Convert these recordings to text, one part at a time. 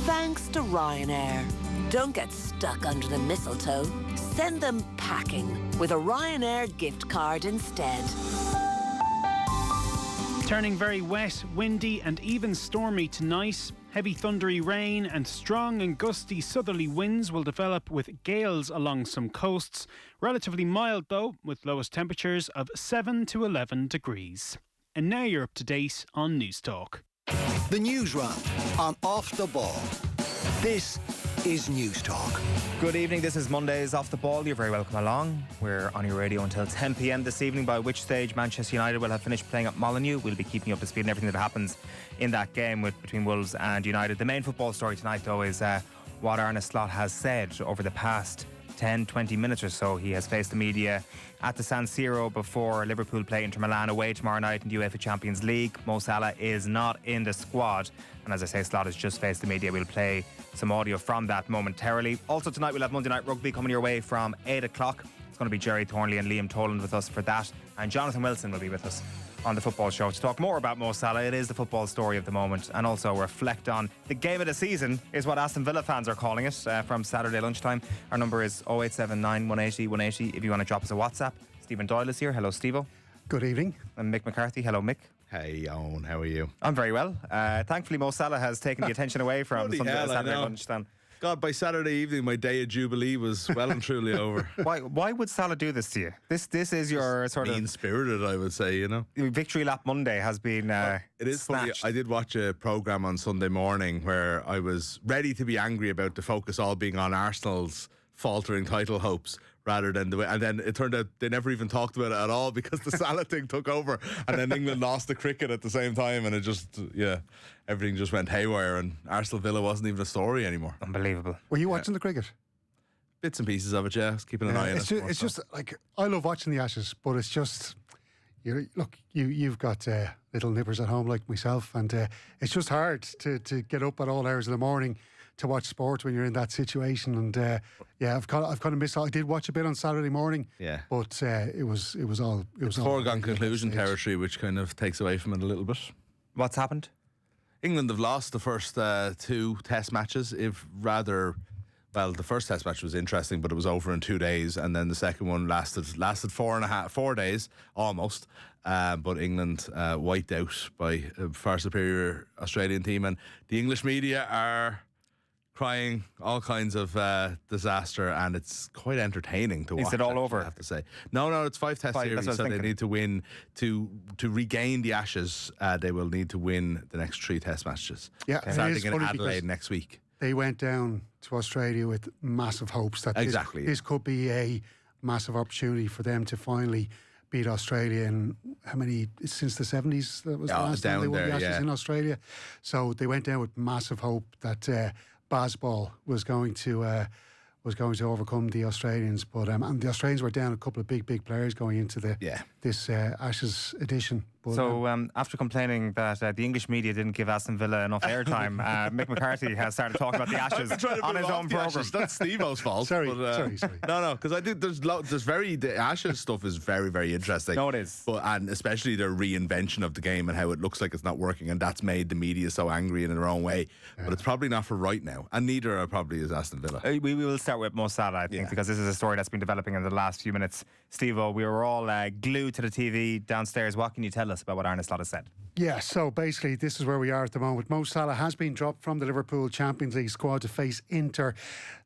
Thanks to Ryanair. Don't get stuck under the mistletoe. Send them packing with a Ryanair gift card instead. Turning very wet, windy and even stormy tonight. Heavy thundery rain and strong and gusty southerly winds will develop with gales along some coasts. Relatively mild though, with lowest temperatures of 7 to 11 degrees. And now you're up to date on News Talk. The Newsround on Off the Ball. This is News Talk. Good evening, this is Monday's Off the Ball. You're very welcome along. We're on your radio until 10 p.m. this evening, by which stage Manchester United will have finished playing at Molineux. We'll be keeping you up to speed on everything that happens in that game between Wolves and United. The main football story tonight, though, is what Arne Slot has said over the past 10-20 minutes or so. He has faced the media at the San Siro before Liverpool play Inter Milan away tomorrow night in the UEFA Champions League. Mo Salah is not in the squad, and as I say, Slot has just faced the media. We'll play some audio from that momentarily. Also tonight we'll have Monday Night Rugby coming your way from 8 o'clock. It's going to be Jerry Thornley and Liam Toland with us for that, and Jonathan Wilson will be with us on the football show to talk more about Mo Salah. It is the football story of the moment, and also reflect on the game of the season is what Aston Villa fans are calling it from Saturday lunchtime. Our number is 0879 180 180 if you want to drop us a WhatsApp. Stephen Doyle is here. Hello, Steve-O. Good evening. And Mick McCarthy. Hello, Mick. Hey, Owen, how are you? I'm very well. Thankfully, Mo Salah has taken the attention away from Saturday lunchtime. God, by Saturday evening, my day of Jubilee was well and truly over. Why would Salah do this to you? This is your sort of mean-spirited, I would say, you know. Victory Lap Monday has been it is snatched. funny. I did watch a programme on Sunday morning where I was ready to be angry about the focus all being on Arsenal's faltering title hopes rather than the way, and then it turned out they never even talked about it at all because the Salah thing took over, and then England lost the cricket at the same time, and it just, everything just went haywire, and Arsenal Villa wasn't even a story anymore. Unbelievable. Were you watching the cricket? Bits and pieces of it, yeah. I was keeping an eye on it. It's just like, I love watching the Ashes, but it's just, you've got little nippers at home like myself, and it's just hard to get up at all hours of the morning to watch sport when you're in that situation. And I've kind of missed. I did watch a bit on Saturday morning. Yeah, but it was all foregone conclusion territory, which kind of takes away from it a little bit. What's happened? England have lost the first two Test matches. The first Test match was interesting, but it was over in 2 days, and then the second one lasted 4 days almost. But England wiped out by a far superior Australian team, and the English media are crying all kinds of disaster, and it's quite entertaining to watch. Is it all over? I have to say. No, it's 5 Test series, so they need to win to regain the Ashes. They will need to win the next 3 Test matches. Yeah, starting in Adelaide next week. They went down to Australia with massive hopes that this could be a massive opportunity for them to finally beat Australia in since the 70s. That was the last time they won the Ashes in Australia. So they went down with massive hope that Bazball was going to overcome the Australians, but and the Australians were down a couple of big players going into this Ashes edition. But, so after complaining that the English media didn't give Aston Villa enough airtime, Mick McCarthy has started talking about the Ashes on his own programme. That's Steve-O's fault. Sorry. No, because I think the Ashes stuff is very, very interesting. No, it is. And especially their reinvention of the game and how it looks like it's not working, and that's made the media so angry in their own way. But it's probably not for right now, and neither probably is Aston Villa. We will start with Mo Salah, I think, because this is a story that's been developing in the last few minutes. Steve-O, we were all glued to the TV downstairs. What can you tell us about what Arne Slot has said? Yeah, so basically this is where we are at the moment. Mo Salah has been dropped from the Liverpool Champions League squad to face Inter.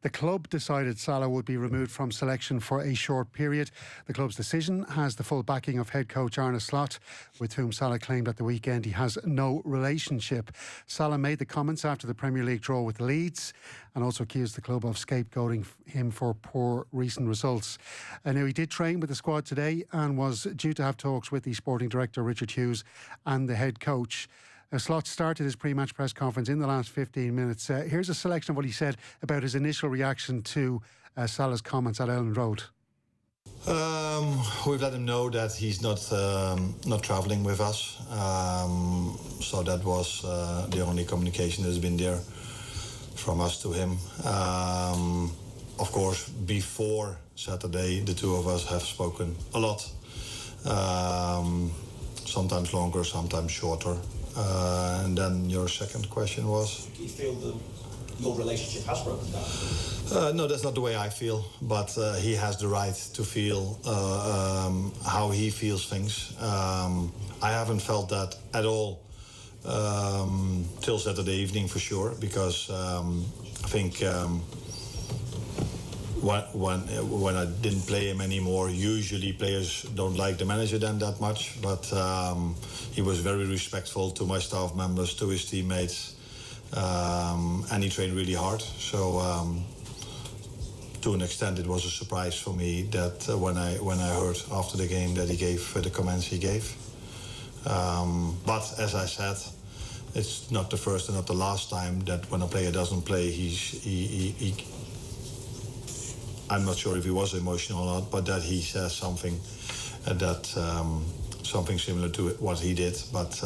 The club decided Salah would be removed from selection for a short period. The club's decision has the full backing of head coach Arne Slot, with whom Salah claimed at the weekend he has no relationship. Salah made the comments after the Premier League draw with Leeds and also accused the club of scapegoating him for poor recent results. And now he did train with the squad today and was due to have talks with the sporting director Richard Hughes and the head coach. Slot started his pre-match press conference in the last 15 minutes. Here's a selection of what he said about his initial reaction to Salah's comments at Elland Road. We've let him know that he's not travelling with us. So that was the only communication that's been there from us to him. Of course, before Saturday, the two of us have spoken a lot. Sometimes longer, sometimes shorter. And then your second question was? You feel your relationship has broken down? No, that's not the way I feel. But he has the right to feel how he feels things. I haven't felt that at all till Saturday evening for sure, because I think when I didn't play him anymore, usually players don't like the manager then that much, but he was very respectful to my staff members, to his teammates, and he trained really hard. So to an extent it was a surprise for me that when I heard after the game that he gave the comments he gave. But as I said, it's not the first and not the last time that when a player doesn't play, I'm not sure if he was emotional or not, but that he says something that something similar to what he did. But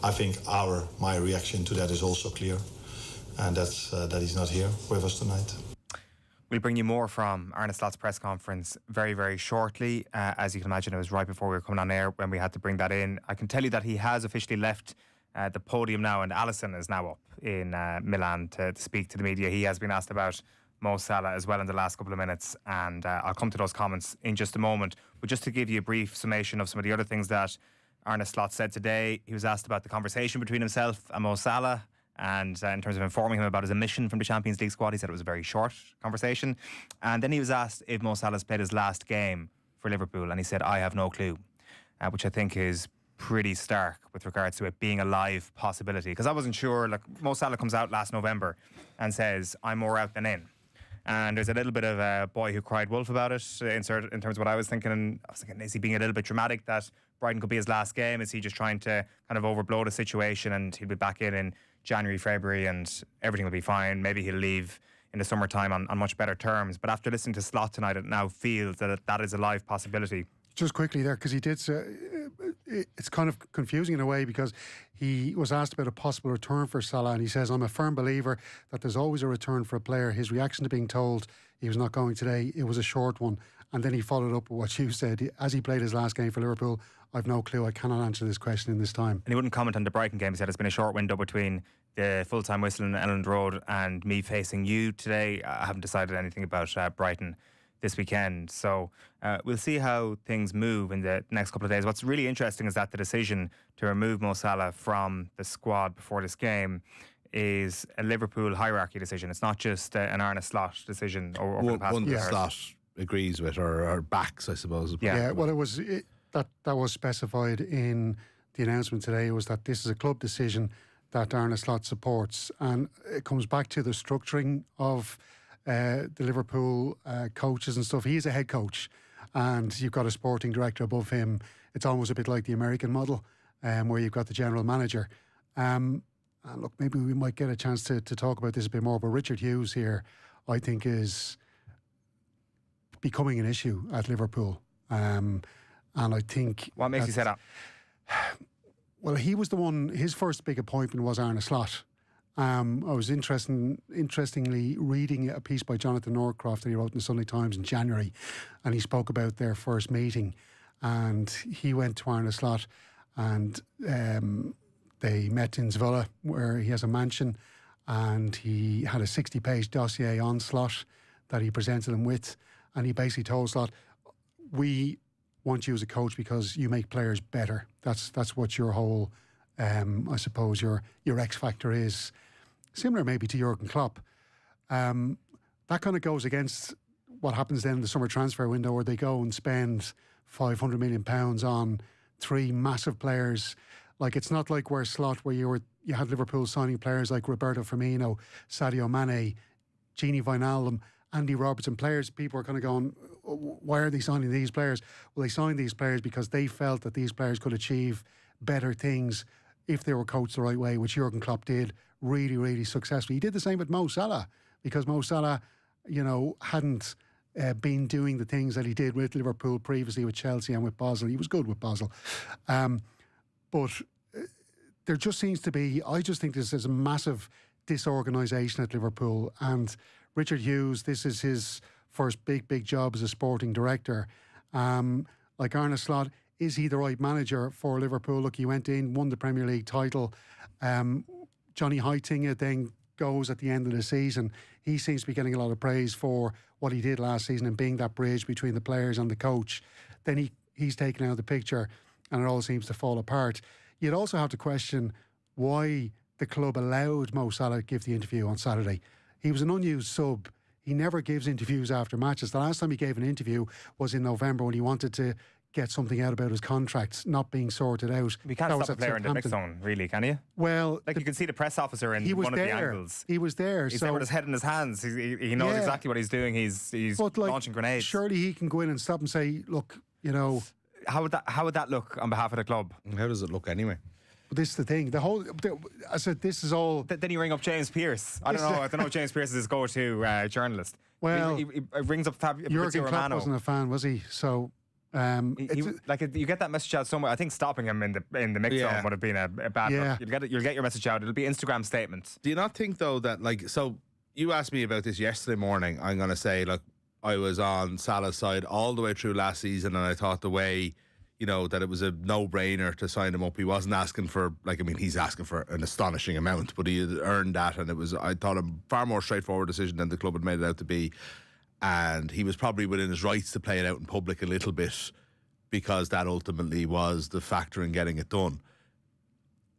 I think my reaction to that is also clear, and that's that he's not here with us tonight. We'll bring you more from Arne Slot's press conference very, very shortly. As you can imagine, it was right before we were coming on air when we had to bring that in. I can tell you that he has officially left the podium now, and Alisson is now up in Milan to speak to the media. He has been asked about Mo Salah as well in the last couple of minutes, and I'll come to those comments in just a moment. But just to give you a brief summation of some of the other things that Arne Slot said today, he was asked about the conversation between himself and Mo Salah, and in terms of informing him about his omission from the Champions League squad. He said it was a very short conversation. And then he was asked if Mo Salah's played his last game for Liverpool, and he said, I have no clue, which I think is pretty stark with regards to it being a live possibility. Because I wasn't sure. Like, Mo Salah comes out last November and says, I'm more out than in. And there's a little bit of a boy who cried wolf about it in terms of what I was thinking. And I was thinking, is he being a little bit dramatic that Brighton could be his last game? Is he just trying to kind of overblow the situation and he'll be back in January, February, and everything will be fine? Maybe he'll leave in the summertime on much better terms. But after listening to Slot tonight, it now feels that is a live possibility. Just quickly there, because he did say, it's kind of confusing in a way, because he was asked about a possible return for Salah, and he says, I'm a firm believer that there's always a return for a player. His reaction to being told he was not going today, it was a short one. And then he followed up with what you said. As he played his last game for Liverpool, I've no clue. I cannot answer this question in this time. And he wouldn't comment on the Brighton game. He said it's been a short window between the full-time whistle in Elland Road and me facing you today. I haven't decided anything about Brighton this weekend. So we'll see how things move in the next couple of days. What's really interesting is that the decision to remove Mo Salah from the squad before this game is a Liverpool hierarchy decision. It's not just an Arne Slot decision. One that Slot agrees with or backs, I suppose. Yeah, well, that was specified in the announcement today, was that this is a club decision that Arne Slot supports. And it comes back to the structuring of the Liverpool coaches and stuff. He's a head coach, and you've got a sporting director above him. It's almost a bit like the American model, where you've got the general manager. And look, maybe we might get a chance to talk about this a bit more, but Richard Hughes here, I think, is becoming an issue at Liverpool. And I think... What makes you say that? Well, he was the one, his first big appointment was Arne Slot. I was interestingly reading a piece by Jonathan Norcroft that he wrote in the Sunday Times in January, and he spoke about their first meeting, and he went to Arne Slot, and they met in Villa, where he has a mansion, and he had a 60-page dossier on Slot that he presented him with, and he basically told Slot, we want you as a coach because you make players better. That's what your whole, I suppose, your X factor is. Similar maybe to Jurgen Klopp. That kind of goes against what happens then in the summer transfer window, where they go and spend £500 million on three massive players. Like, it's not like where Slot, where you had Liverpool signing players like Roberto Firmino, Sadio Mane, Gini Wijnaldum, Andy Robertson, players people are kind of going, why are they signing these players? Well, they signed these players because they felt that these players could achieve better things if they were coached the right way, which Jurgen Klopp did really, really successfully. He did the same with Mo Salah, because Mo Salah, hadn't been doing the things that he did with Liverpool previously, with Chelsea and with Basel. He was good with Basel. But there just seems to be, I just think there's a massive disorganisation at Liverpool. And Richard Hughes, this is his first big job as a sporting director. Like Arne Slot, is he the right manager for Liverpool? Look, he went in, won the Premier League title. Johnny Heitinga then goes at the end of the season, he seems to be getting a lot of praise for what he did last season and being that bridge between the players and the coach. Then he's taken out of the picture and it all seems to fall apart. You'd also have to question why the club allowed Mo Salah to give the interview on Saturday. He was an unused sub. He never gives interviews after matches. The last time he gave an interview was in November when he wanted to get something out about his contract not being sorted out. You can't stop a player in the mix zone, really, can you? Well, like you can see the press officer in one of the angles. He was there. He's there with his head in his hands. He knows exactly what he's doing. He's launching grenades. Surely he can go in and stop and say, look, you know. How would that look on behalf of the club? How does it look anyway? But this is the thing. I said this is all. Then you ring up James Pearce. I don't know if James Pearce is his go-to journalist. Well, he rings up Jurgen Klopp wasn't a fan, was he? So. You get that message out somewhere. I think stopping him in the mix zone would have been a bad look. You'll get your message out. It'll be Instagram statements. Do you not think though that so you asked me about this yesterday morning? I'm going to say I was on Salah's side all the way through last season, and I thought the way that it was a no-brainer to sign him up. He wasn't asking for he's asking for an astonishing amount, but he had earned that, and it was I thought a far more straightforward decision than the club had made it out to be. And he was probably within his rights to play it out in public a little bit because that ultimately was the factor in getting it done.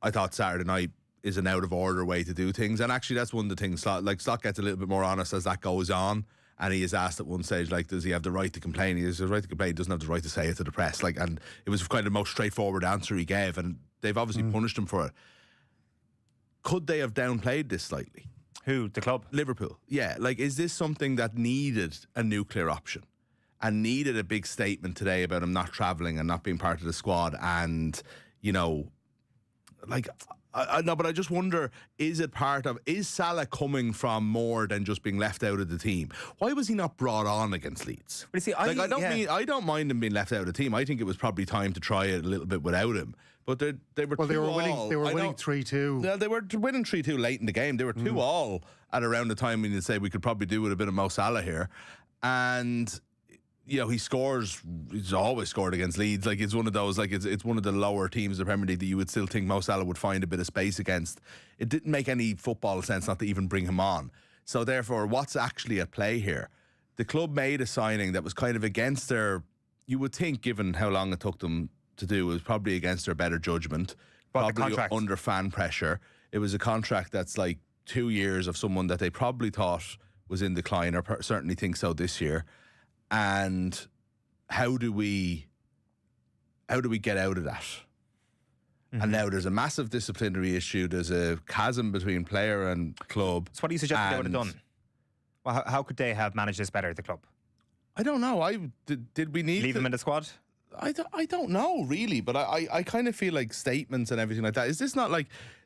I thought Saturday night is an out-of-order way to do things. And actually, that's one of the things. Slot gets a little bit more honest as that goes on. And he is asked at one stage, does he have the right to complain? He has the right to complain. He doesn't have the right to say it to the press. And it was kind of the most straightforward answer he gave. And they've obviously punished him for it. Could they have downplayed this slightly? Who? The club? Liverpool. Yeah. Is this something that needed a nuclear option and needed a big statement today about him not travelling and not being part of the squad? And, I know, but I just wonder, is Salah coming from more than just being left out of the team? Why was he not brought on against Leeds? But you see, I don't mind him being left out of the team. I think it was probably time to try it a little bit without him. But they were winning. They were winning 3-2. They were winning 3-2 late in the game. They were 2-2 at around the time when you'd say we could probably do with a bit of Mo Salah here, and he scores. He's always scored against Leeds. It's one of those. It's one of the lower teams of the Premier League that you would still think Mo Salah would find a bit of space against. It didn't make any football sense not to even bring him on. So therefore, what's actually at play here? The club made a signing that was kind of against their. You would think, given how long it took them to do, it was probably against their better judgment. Probably under fan pressure. It was a contract that's 2 years of someone that they probably thought was in decline, or certainly think so this year. And how do we get out of that? And now there's a massive disciplinary issue. There's a chasm between player and club. So what do you suggest they would have done? Well, how could they have managed this better at the club? I don't know. Did we need leave them in the squad? I don't know really, but I kind of feel like statements and everything like that. Is this not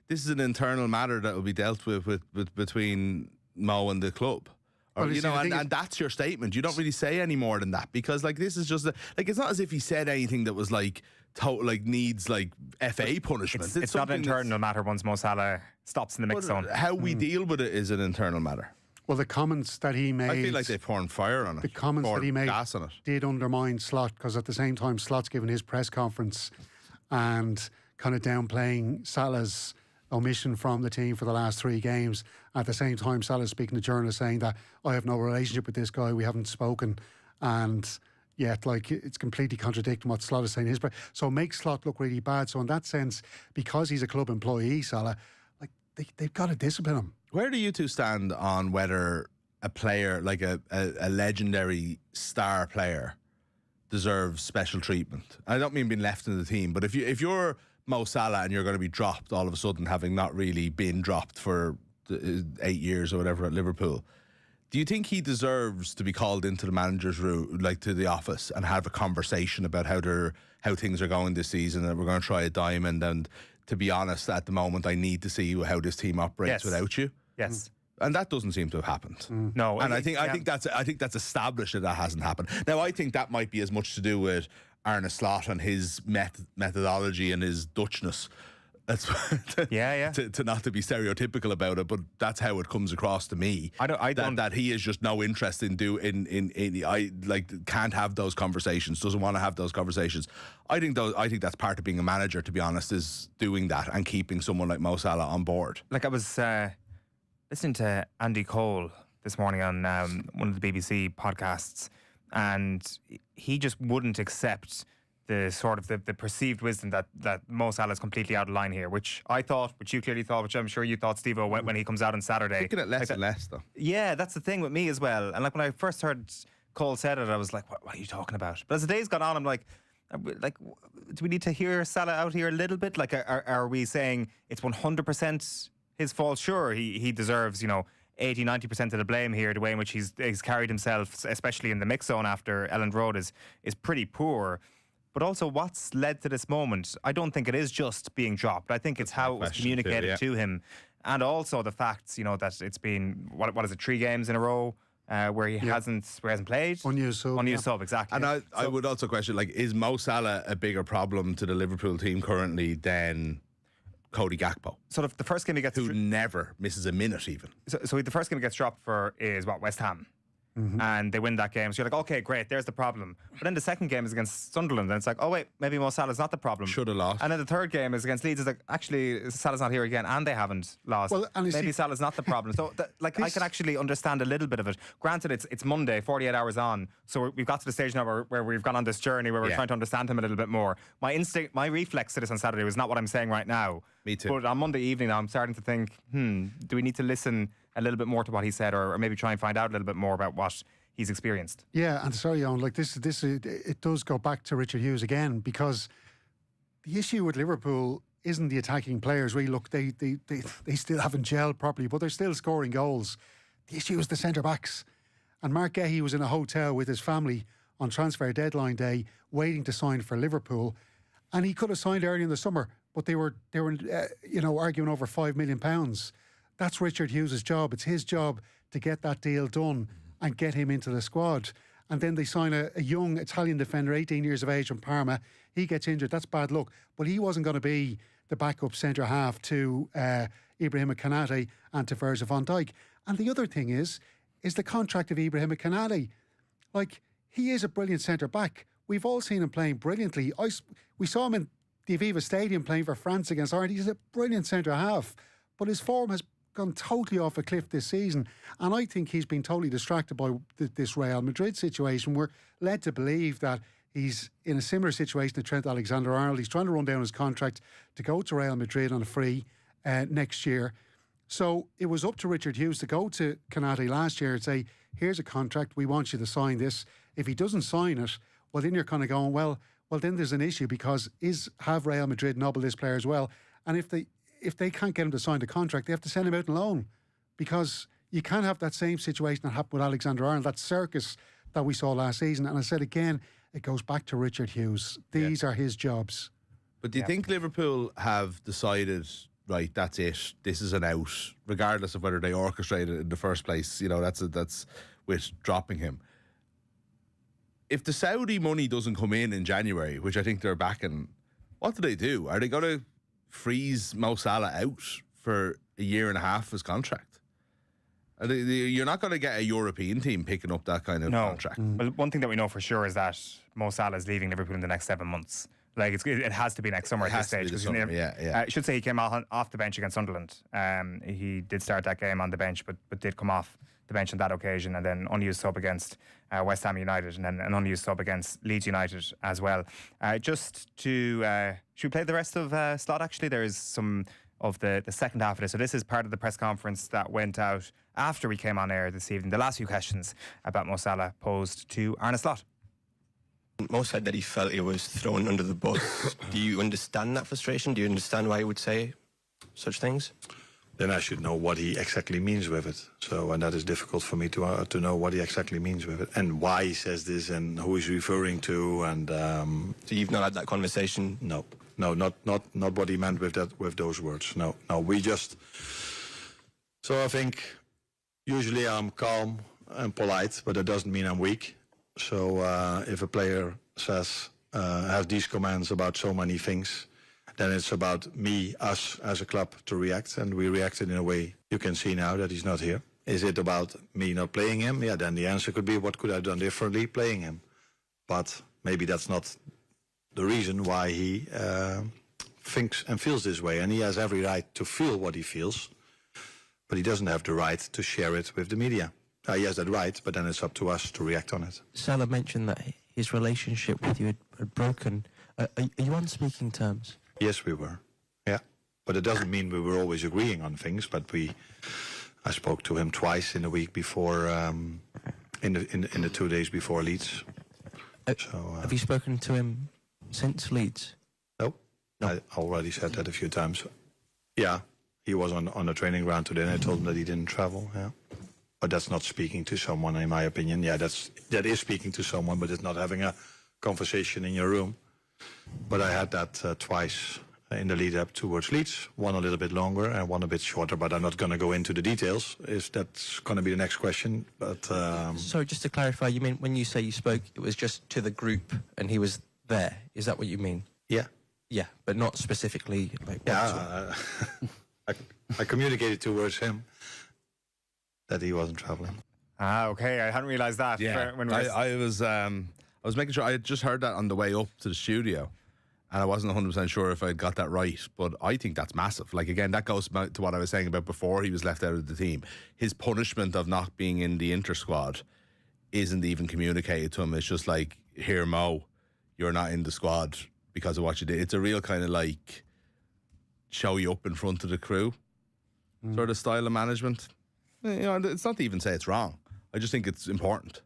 this is an internal matter that will be dealt with between Mo and the club? Or, and that's your statement. You don't really say any more than that, because this is just it's not as if he said anything that was needs FA punishment. It's not an internal matter once Mo Salah stops in the mix zone. How we deal with it is an internal matter. Well, the comments that he made, I feel like they poured fire on it. The comments that he made gas on it. Did undermine Slot, because at the same time Slot's given his press conference and kind of downplaying Salah's omission from the team for the last 3 games. At the same time, Salah's speaking to journalists saying that I have no relationship with this guy, we haven't spoken, and yet it's completely contradicting what Slot is saying. So it makes Slot look really bad. So in that sense, because he's a club employee, Salah, they've got to discipline him. Where do you two stand on whether a player, a legendary star player, deserves special treatment? I don't mean being left in the team, but if you're Mo Salah and you're going to be dropped all of a sudden, having not really been dropped for 8 years or whatever at Liverpool, do you think he deserves to be called into the manager's room, to the office, and have a conversation about how things are going this season, and we're going to try a diamond? And to be honest, at the moment, I need to see how this team operates without you. Yes. And that doesn't seem to have happened. No, and I think that's established that hasn't happened. Now, I think that might be as much to do with Arne Slot and his methodology and his Dutchness. That's to not to be stereotypical about it, but that's how it comes across to me. That he is just no interest in can't have those conversations, doesn't want to have those conversations. I think that's part of being a manager, to be honest, is doing that and keeping someone like Mo Salah on board. I was listening to Andy Cole this morning on one of the BBC podcasts, and he just wouldn't accept the sort of the perceived wisdom that Mo Salah is completely out of line here, which I thought, which you clearly thought, which I'm sure you thought, Steve-O, when he comes out on Saturday. Thinking it less and less, though. Yeah, that's the thing with me as well. And like when I first heard Cole said it, I was like, what are you talking about? But as the days got on, I'm like, do we need to hear Salah out here a little bit? Like, are we saying it's 100% his fault? Sure, he deserves, 80, 90% of the blame here. The way in which he's carried himself, especially in the mix zone after Elland Road, is pretty poor. But also, what's led to this moment? I don't think it is just being dropped. I think it's how it was communicated to him. And also the facts, that it's been, what is it, 3 games in a row where he hasn't played? Unused sub, exactly. And I would also question, is Mo Salah a bigger problem to the Liverpool team currently than Cody Gakpo? So the first game he gets... Who never misses a minute even. So the first game he gets dropped for is, West Ham. Mm-hmm. And they win that game. So you're like, okay, great, there's the problem. But then the second game is against Sunderland, and it's like, oh wait, maybe Mo Salah's not the problem. Should have lost. And then the third game is against Leeds. It's like, actually, Salah's not here again, and they haven't lost. Well, and maybe Salah's not the problem. So, I can actually understand a little bit of it. Granted, it's Monday, 48 hours on, so we've got to the stage now where we've gone on this journey where we're trying to understand him a little bit more. My reflex to this on Saturday was not what I'm saying right now. Me too. But on Monday evening now, I'm starting to think, do we need to listen a little bit more to what he said, or maybe try and find out a little bit more about what he's experienced? Yeah, and sorry, Eoin, it does go back to Richard Hughes again, because the issue with Liverpool isn't the attacking players. Really, look, they still haven't gelled properly, but they're still scoring goals. The issue is the centre backs. And Mark Gahey was in a hotel with his family on transfer deadline day, waiting to sign for Liverpool, and he could have signed early in the summer, but they were arguing over £5 million. That's Richard Hughes' job. It's his job to get that deal done and get him into the squad. And then they sign a young Italian defender, 18 years of age, from Parma. He gets injured. That's bad luck. But he wasn't going to be the backup centre half to Ibrahima Konate and to Virgil van Dijk. And the other thing is the contract of Ibrahima Konate. He is a brilliant centre back. We've all seen him playing brilliantly. We saw him in the Aviva Stadium playing for France against Ireland. He's a brilliant centre half. But his form has gone totally off a cliff this season, and I think he's been totally distracted by this Real Madrid situation. We're led to believe that he's in a similar situation to Trent Alexander-Arnold. He's trying to run down his contract to go to Real Madrid on a free next year. So it was up to Richard Hughes to go to Konate last year and say, here's a contract, we want you to sign this. If he doesn't sign it, well, then you're kind of going, well, then there's an issue, because have Real Madrid nobbled this player as well? And if they can't get him to sign the contract, they have to send him out on loan, because you can't have that same situation that happened with Alexander-Arnold, that circus that we saw last season. And I said again, it goes back to Richard Hughes. These are his jobs. But do you think Liverpool have decided, right, that's it, this is an out, regardless of whether they orchestrated it in the first place? That's with dropping him. If the Saudi money doesn't come in January, which I think they're backing, what do they do? Are they going to freeze Mo Salah out for a year and a half of his contract? You're not going to get a European team picking up that kind of contract. Well, one thing that we know for sure is that Mo Salah is leaving Liverpool in the next 7 months. It has to be next summer at this stage. I should say he came off the bench against Sunderland. He did start that game on the bench, but did come off the bench on that occasion, and then unused sub against West Ham United, and then an unused sub against Leeds United as well. Should we play the rest of Slot? Actually, there is some of the second half of this. So this is part of the press conference that went out after we came on air this evening. The last few questions about Mo Salah posed to Arne Slot. Mo said that he felt he was thrown under the bus. Do you understand that frustration? Do you understand why he would say such things? Then I should know what he exactly means with it. And that is difficult for me to know what he exactly means with it, and why he says this, and who he's referring to. And so you've not had that conversation? No, not what he meant with those words. No, we just. So I think usually I'm calm and polite, but that doesn't mean I'm weak. So if a player has these comments about so many things, then it's about us as a club to react, and we reacted in a way you can see now that he's not here. Is it about me not playing him? Yeah, then the answer could be, what could I have done differently playing him? But maybe that's not the reason why he thinks and feels this way, and he has every right to feel what he feels. but he doesn't have the right to share it with the media. He has that right, but then it's up to us to react on it. Salah mentioned that his relationship with you had broken. Are you on speaking terms? Yes, we were. Yeah, but it doesn't mean we were always agreeing on things. But I spoke to him twice in the week before, in the 2 days before Leeds. Have you spoken to him since Leeds? No, I already said that a few times. Yeah, he was on the training ground today, and I told him that he didn't travel. Yeah. But that's not speaking to someone, in my opinion. Yeah, that is speaking to someone, but it's not having a conversation in your room. But I had that twice in the lead up towards Leeds, one a little bit longer and one a bit shorter, but I'm not going to go into the details. That's going to be the next question. But So just to clarify, you mean when you say you spoke, it was just to the group and he was there? Is that what you mean? Yeah. Yeah, but not specifically like... Yeah, I communicated towards him that he wasn't travelling. Okay, I hadn't realised that. Yeah, I was making sure. I had just heard that on the way up to the studio, and I wasn't 100% sure if I'd got that right. But I think that's massive. Like, again, that goes back to what I was saying about before he was left out of the team. His punishment of not being in the inter squad isn't even communicated to him. It's just like, here, Mo, you're not in the squad because of what you did. It's a real kind of like show you up in front of the crew sort of style of management. You know, it's not to even say it's wrong. I just think it's important.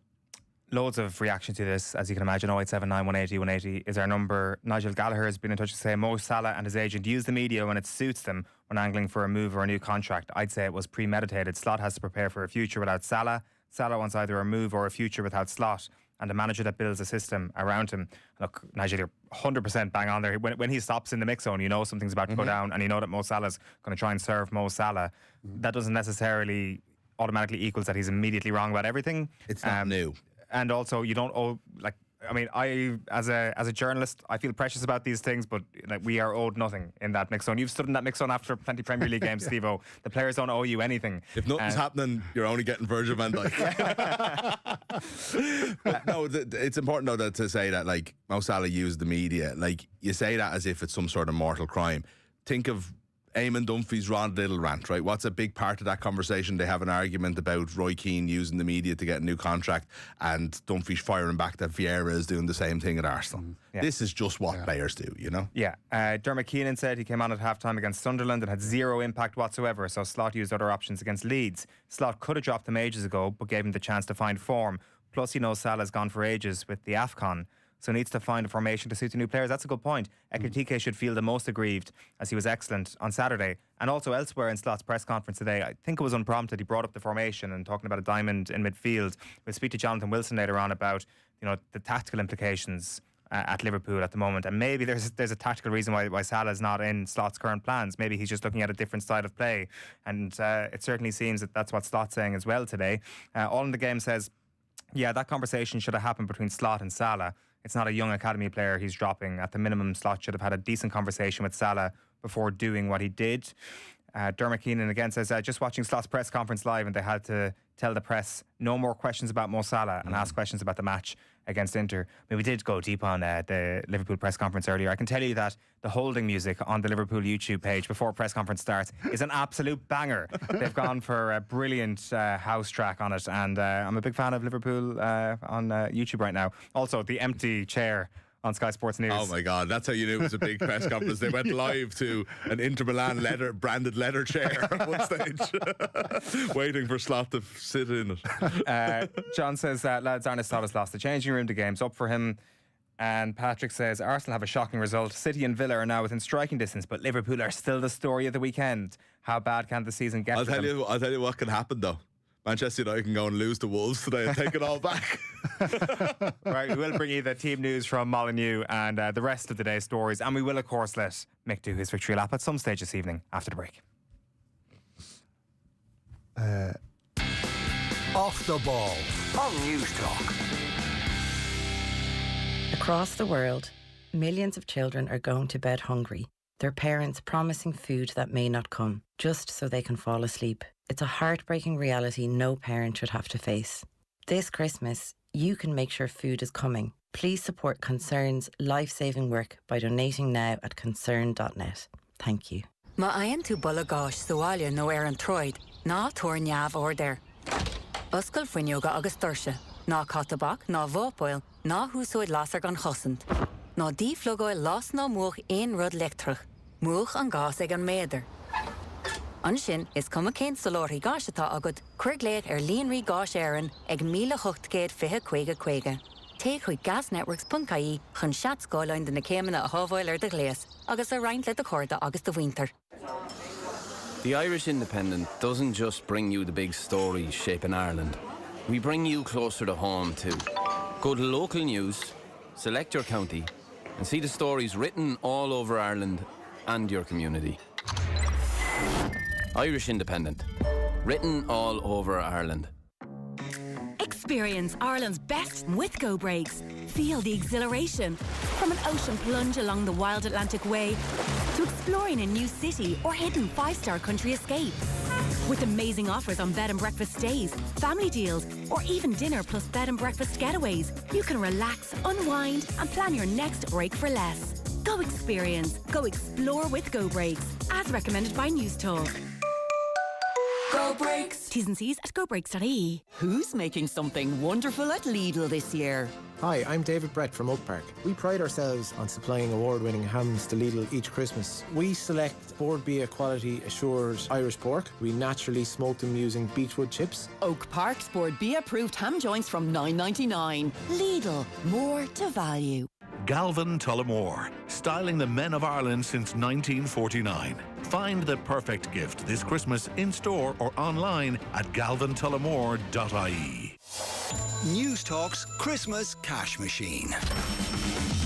Loads of reaction to this, as you can imagine. 0879 180 180 is our number. Nigel Gallagher has been in touch to say Mo Salah and his agent use the media when it suits them when angling for a move or a new contract. I'd say it was premeditated. Slot has to prepare for a future without Salah. Salah wants either a move or a future without Slot, and a manager that builds a system around him. Look, Nigel, you're 100% bang on there. When he stops in the mix zone, you know something's about to go down, and you know that Mo Salah's going to try and serve Mo Salah. That doesn't necessarily automatically equals that he's immediately wrong about everything. It's not new. And also, you don't owe, like, I mean, I as a journalist, I feel precious about these things, but like, we are owed nothing in that mix zone. You've stood in that mix zone after plenty of Premier League games, Steve-O. The players don't owe you anything. If nothing's happening, you're only getting Virgil van Dijk. No, it's important though to say that, like, Mo Salah used the media. Like, you say that as if it's some sort of mortal crime. Think of Eamon Dunphy's Ron Little rant, right? What's a big part of that conversation? They have an argument about Roy Keane using the media to get a new contract, and Dunphy's firing back that Vieira is doing the same thing at Arsenal. Yeah. This is just what players do, you know? Yeah. Dermot Keenan said he came on at half-time against Sunderland and had zero impact whatsoever, so Slot used other options against Leeds. Slot could have dropped him ages ago, but gave him the chance to find form. Plus, he knows Salah's gone for ages with the AFCON, so needs to find a formation to suit the new players. That's a good point. Ekitike should feel the most aggrieved, as he was excellent on Saturday. And also elsewhere in Slot's press conference today, I think it was unprompted, he brought up the formation and talking about a diamond in midfield. We'll speak to Jonathan Wilson later on about, you know, the tactical implications at Liverpool at the moment. And maybe there's a tactical reason why Salah's not in Slot's current plans. Maybe he's just looking at a different side of play. And it certainly seems that that's what Slot's saying as well today. All in the Game says, yeah, that conversation should have happened between Slot and Salah. It's not a young academy player he's dropping. At the minimum, Slot should have had a decent conversation with Salah before doing what he did. Dermot Keenan again says, just watching Slot's press conference live, and they had to tell the press no more questions about Mo Salah and ask questions about the match against Inter. I mean, we did go deep on the Liverpool press conference earlier. I can tell you that the holding music on the Liverpool YouTube page before press conference starts is an absolute banger. They've gone for a brilliant house track on it, and I'm a big fan of Liverpool on YouTube right now. Also, the empty chair on Sky Sports News. Oh my God, that's how you knew it was a big press conference. They went live to an Inter Milan branded leather chair at one stage, waiting for Slot to sit in it. John says, lads, Arne Slot has lost the changing room. The game's up for him. And Patrick says, Arsenal have a shocking result. City and Villa are now within striking distance, but Liverpool are still the story of the weekend. How bad can the season get? I'll tell you what can happen though. Manchester United can go and lose to Wolves today and take it all back. Right, we will bring you the team news from Molineux and the rest of the day's stories, and we will, of course, let Mick do his victory lap at some stage this evening after the break. Off the Ball on News Talk. Across the world, millions of children are going to bed hungry, their parents promising food that may not come, just so they can fall asleep. It's a heartbreaking reality no parent should have to face. This Christmas, you can make sure food is coming. Please support Concern's life-saving work by donating now at concern.net. Thank you. Ma aon tú bula gáis sa bhaile nó ar an troid, ná tuairneamh ordair. Oscail frinneoga agus doirse, ná catabach, ná bhópáil, ná húsóid lásar gan chosint. Ná díflogóil lás ná muach éon rud leictrach, muach an gás ag an méidir. An sin is cum a cén solóirí gáisitá agad cuirgléad líonraí gás éireann ag 1825. Té chuig gasnetworks.caí chun seatscáilein de na céimeanna a hábháil de gléas, agus a roinnt le de chorda agus de winter. The Irish Independent doesn't just bring you the big stories shaping Ireland. We bring you closer to home too. Go to local news, select your county, and see the stories written all over Ireland and your community. Irish Independent. Written all over Ireland. Experience Ireland's best with Go Brakes. Feel the exhilaration. From an ocean plunge along the wild Atlantic Way to exploring a new city or hidden five-star country escape. With amazing offers on bed and breakfast stays, family deals, or even dinner plus bed and breakfast getaways, you can relax, unwind, and plan your next break for less. Go experience, go explore with Go Brakes, as recommended by News Talk. Go Brakes. T's and C's at gobrakes.ie. Who's making something wonderful at Lidl this year? Hi, I'm David Brett from Oak Park. We pride ourselves on supplying award-winning hams to Lidl each Christmas. We select Board Bia quality assured Irish pork. We naturally smoke them using beechwood chips. Oak Park's Board Bia approved ham joints from $9.99. Lidl, more to value. Galvin Tullamore, styling the men of Ireland since 1949. Find the perfect gift this Christmas in store or online at galvintullamore.ie. News Talk's Christmas Cash Machine.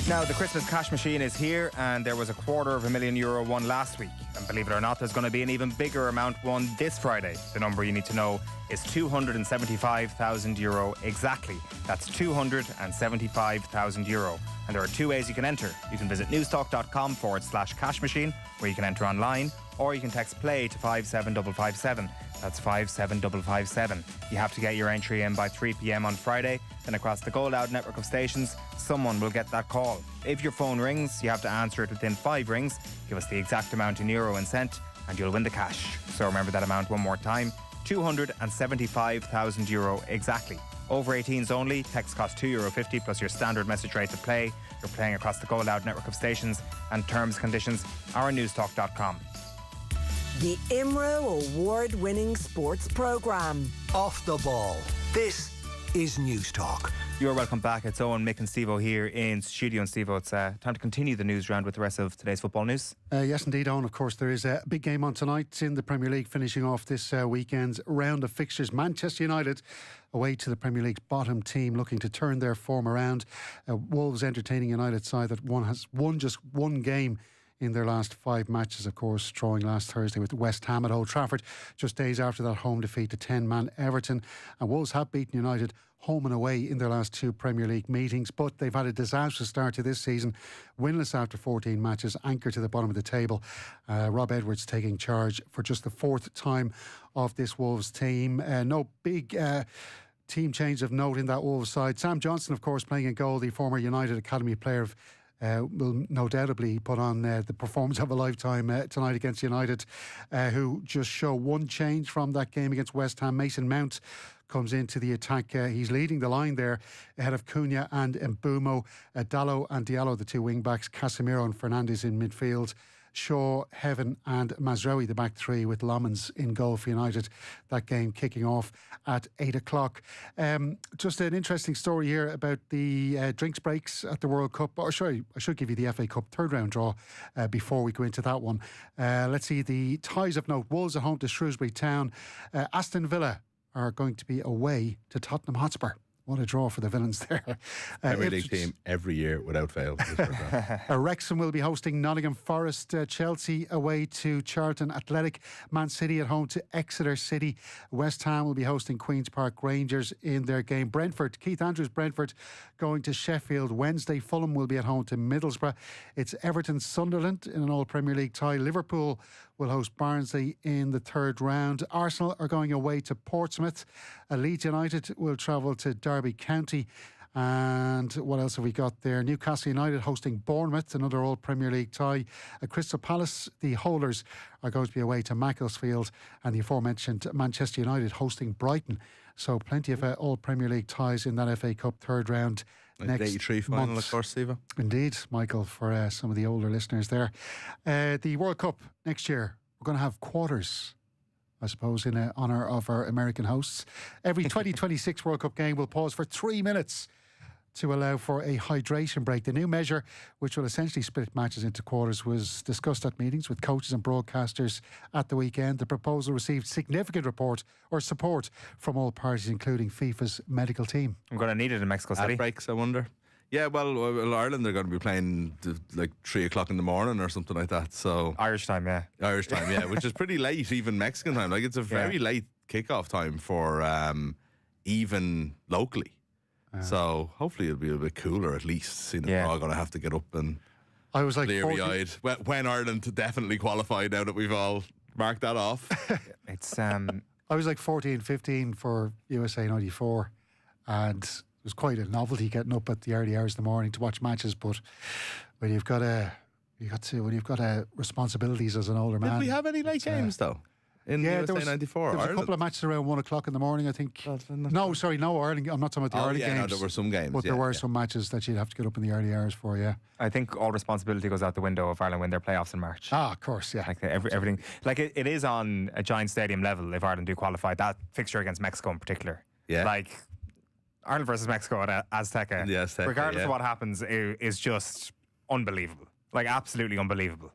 Now, the Christmas cash machine is here, and there was €250,000 won last week. And believe it or not, there's going to be an even bigger amount won this Friday. The number you need to know is €275,000 exactly. That's €275,000. And there are two ways you can enter. You can visit newstalk.com/cash machine, where you can enter online, or you can text play to 57557. That's 57557. You have to get your entry in by 3 p.m. on Friday. Then across the Go Loud network of stations, someone will get that call. If your phone rings, you have to answer it within 5 rings. Give us the exact amount in euro and cent, and you'll win the cash. So remember that amount one more time. €275,000 exactly. Over 18s only. Text costs €2.50 plus your standard message rate to play. You're playing across the Go Loud network of stations, and terms and conditions are on newstalk.com. The IMRO award-winning sports programme. Off the Ball. This is News Talk. You're welcome back. It's Eoin, Mick and Steve-O here in studio. And Steve-O, it's time to continue the news round with the rest of today's football news. Yes, indeed, Eoin. Of course, there is a big game on tonight in the Premier League, finishing off this weekend's round of fixtures. Manchester United away to the Premier League's bottom team, looking to turn their form around. Wolves entertaining United side that has won just one game in their last 5 matches, of course, drawing last Thursday with West Ham at Old Trafford, just days after that home defeat to 10-man Everton. And Wolves have beaten United home and away in their last 2 Premier League meetings, but they've had a disastrous start to this season, winless after 14 matches, anchored to the bottom of the table. Rob Edwards taking charge for just the 4th time of this Wolves team. No big team change of note in that Wolves side. Sam Johnson, of course, playing in goal, the former United Academy player of will no doubtably put on the performance of a lifetime tonight against United, who just show one change from that game against West Ham. Mason Mount comes into the attack. He's leading the line there ahead of Cunha and Mbumo. Dallo and Diallo, the 2 wing-backs. Casemiro and Fernandes in midfield. Shaw, Heaven and Mazraoui, the back 3, with Lomans in goal for United. That game kicking off at 8 o'clock. Just an interesting story here about the drinks breaks at the World Cup. Or sorry, I should give you the FA Cup 3rd round draw before we go into that one. Let's see the ties of note. Wolves at home to Shrewsbury Town. Aston Villa are going to be away to Tottenham Hotspur. What a draw for the villains there. Premier League team every year without fail. Wrexham will be hosting Nottingham Forest. Chelsea away to Charlton Athletic. Man City at home to Exeter City. West Ham will be hosting Queen's Park Rangers in their game. Brentford, Keith Andrews Brentford going to Sheffield Wednesday. Fulham will be at home to Middlesbrough. It's Everton Sunderland in an all Premier League tie. Liverpool will host Barnsley in the 3rd round. Arsenal are going away to Portsmouth. Leeds United will travel to Derby County. And what else have we got there? Newcastle United hosting Bournemouth, another All Premier League tie. At Crystal Palace, the holders are going to be away to Macclesfield, and the aforementioned Manchester United hosting Brighton. So plenty of All Premier League ties in that FA Cup third round. Next 83 final, of course, Steve. Indeed, Michael, for some of the older listeners there. The World Cup next year, we're going to have quarters, I suppose, in honour of our American hosts. Every 2026 World Cup game will pause for 3 minutes to allow for a hydration break. The new measure, which will essentially split matches into quarters, was discussed at meetings with coaches and broadcasters at the weekend. The proposal received significant support from all parties, including FIFA's medical team. I'm going to need it in Mexico City. Breaks, I wonder. Yeah, well, Ireland, they're going to be playing like 3 o'clock in the morning or something like that. So Irish time, yeah, which is pretty late, even Mexican time. Like, it's a very late kickoff time for even locally. So hopefully it'll be a bit cooler, at least, seeing that we're all going to have to get up and I was like bleary-eyed. When Ireland definitely qualified, now that we've all marked that off. It's I was like 14, 15 for USA 94, and it was quite a novelty getting up at the early hours of the morning to watch matches. But when you've got responsibilities as an older man. Did we have any late games though? In USA 94, there was a couple of matches around 1 o'clock in the morning, I think. No Ireland. I'm not talking about the early games. No, there were some games. But there were some matches that you'd have to get up in the early hours for, I think all responsibility goes out the window if Ireland win their playoffs in March. Ah, of course, yeah. Like everything. Like it is on a giant stadium level if Ireland do qualify. That fixture against Mexico in particular. Yeah. Like Ireland versus Mexico at Azteca. Yeah, Azteca, regardless of what happens, is just unbelievable. Like absolutely unbelievable.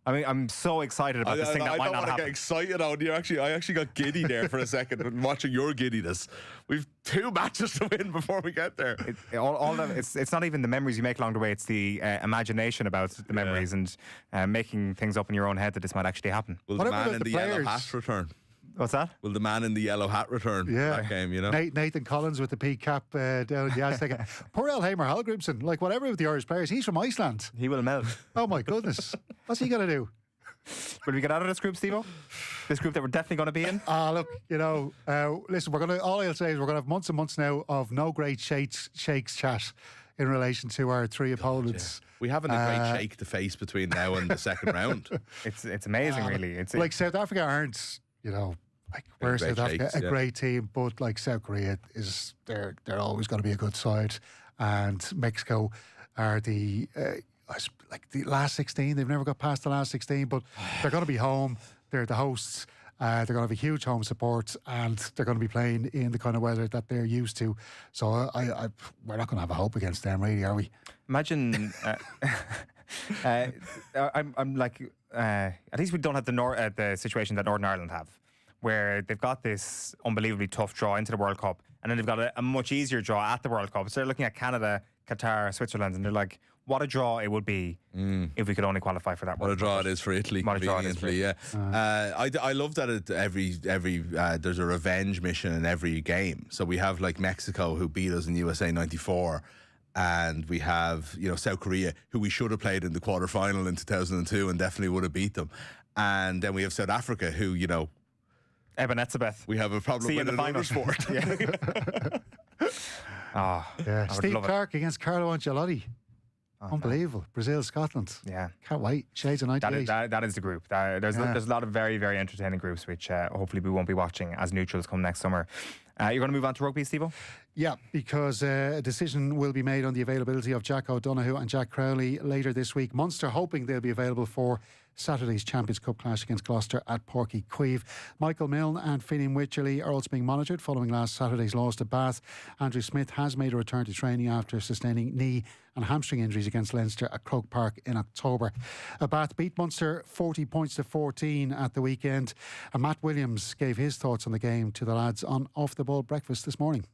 I mean, I'm so excited about this thing that might not happen. I don't want to get excited on you. I actually got giddy there for a second when watching your giddiness. We've 2 matches to win before we get there. It's not even the memories you make along the way. It's the imagination about the memories and making things up in your own head that this might actually happen. Will the man in the yellow hat return? What's that? Will the man in the yellow hat return for that game, you know? Nathan Collins with the peak cap down in the Azteca. Poor Elhamer Hallgrimsson, like whatever with the Irish players, he's from Iceland. He will melt. Oh my goodness. What's he going to do? Will we get out of this group, Steve-O? This group that we're definitely going to be in? Look, listen, all I'll say is we're going to have months and months now of no great shakes chat in relation to our 3 opponents. Yeah. We haven't a great shake to face between now and the second round. It's amazing, really. Like South Africa aren't, like we're South Africa, a great team, but like South Korea is, they're always going to be a good side, and Mexico are the last 16. They've never got past the last 16, but they're going to be home. They're the hosts. They're going to have a huge home support, and they're going to be playing in the kind of weather that they're used to. So we're not going to have a hope against them, really, are we? Imagine. I'm like, at least we don't have the situation that Northern Ireland have, where they've got this unbelievably tough draw into the World Cup, and then they've got a much easier draw at the World Cup. So they're looking at Canada, Qatar, Switzerland, and they're like, what a draw it would be if we could only qualify for that. What a draw it is for Italy. What a draw it is for Italy. I love that every there's a revenge mission in every game. So we have like Mexico, who beat us in USA 94. And we have, South Korea, who we should have played in the quarterfinal in 2002 and definitely would have beat them. And then we have South Africa, who, Eben Etzebeth. We have a problem with in Motorsport. Steve Clark against Carlo Ancelotti. Unbelievable. Brazil, Scotland. Yeah. Can't wait. Shades of 98. That is the group. There's a lot of very, very entertaining groups, which hopefully we won't be watching as neutrals come next summer. You're going to move on to rugby, Steve-O? Yeah, because a decision will be made on the availability of Jack O'Donoghue and Jack Crowley later this week. Munster hoping they'll be available for Saturday's Champions Cup clash against Gloucester at Páirc Uí Chaoimh. Michael Milne and Finian Wycherley are also being monitored following last Saturday's loss to Bath. Andrew Smith has made a return to training after sustaining knee and hamstring injuries against Leinster at Croke Park in October. Bath beat Munster 40 points to 14 at the weekend, and Matt Williams gave his thoughts on the game to the lads on Off the Ball Breakfast this morning.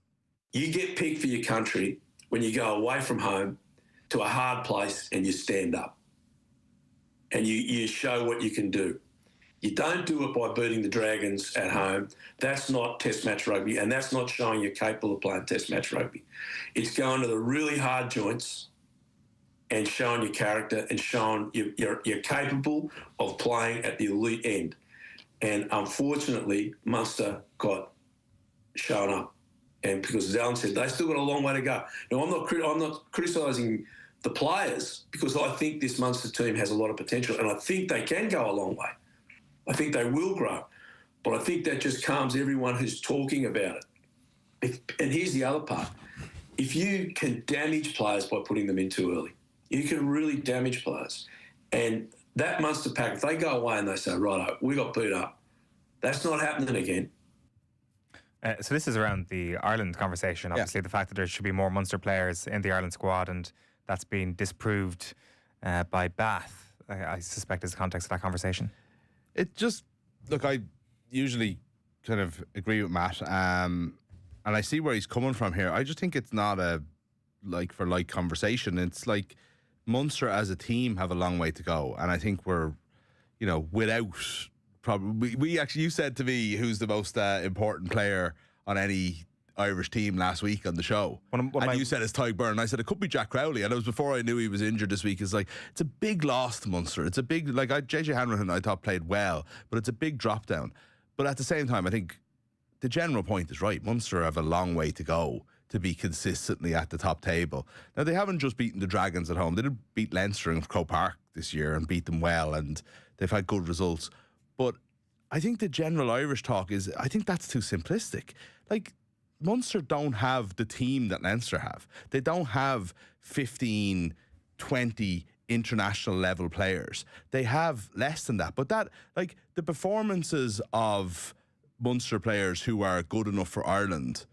You get picked for your country when you go away from home to a hard place and you stand up and you show what you can do. You don't do it by beating the Dragons at home. That's not Test match rugby, and that's not showing you're capable of playing Test match rugby. It's going to the really hard joints and showing your character and showing you're capable of playing at the elite end. And unfortunately, Munster got shown up. And because, as Alan said, they've still got a long way to go. Now, I'm not criticising the players, because I think this Munster team has a lot of potential, and I think they can go a long way. I think they will grow. But I think that just calms everyone who's talking about it. And here's the other part. If you can damage players by putting them in too early, you can really damage players. And that Munster pack, if they go away and they say, righto, we got beat up, that's not happening again. So this is around the Ireland conversation, obviously, the fact that there should be more Munster players in the Ireland squad, and that's been disproved by Bath, I suspect, is the context of that conversation. It just, look, I usually kind of agree with Matt, and I see where he's coming from here. I just think it's not a like-for-like conversation. It's like Munster as a team have a long way to go, and I think we're, without... Probably, we actually, you said to me who's the most important player on any Irish team last week on the show. You said it's Tadhg Byrne. I said it could be Jack Crowley, and it was before I knew he was injured this week. It's a big loss to Munster. It's a big, JJ Hanrahan I thought played well, but it's a big drop down. But at the same time, I think the general point is right. Munster have a long way to go to be consistently at the top table. Now, they haven't just beaten the Dragons at home. They did beat Leinster in Croke Park this year and beat them well, and they've had good results. But I think the general Irish talk is, I think that's too simplistic. Munster don't have the team that Leinster have. They don't have 15, 20 international level players. They have less than that. But the performances of Munster players who are good enough for Ireland,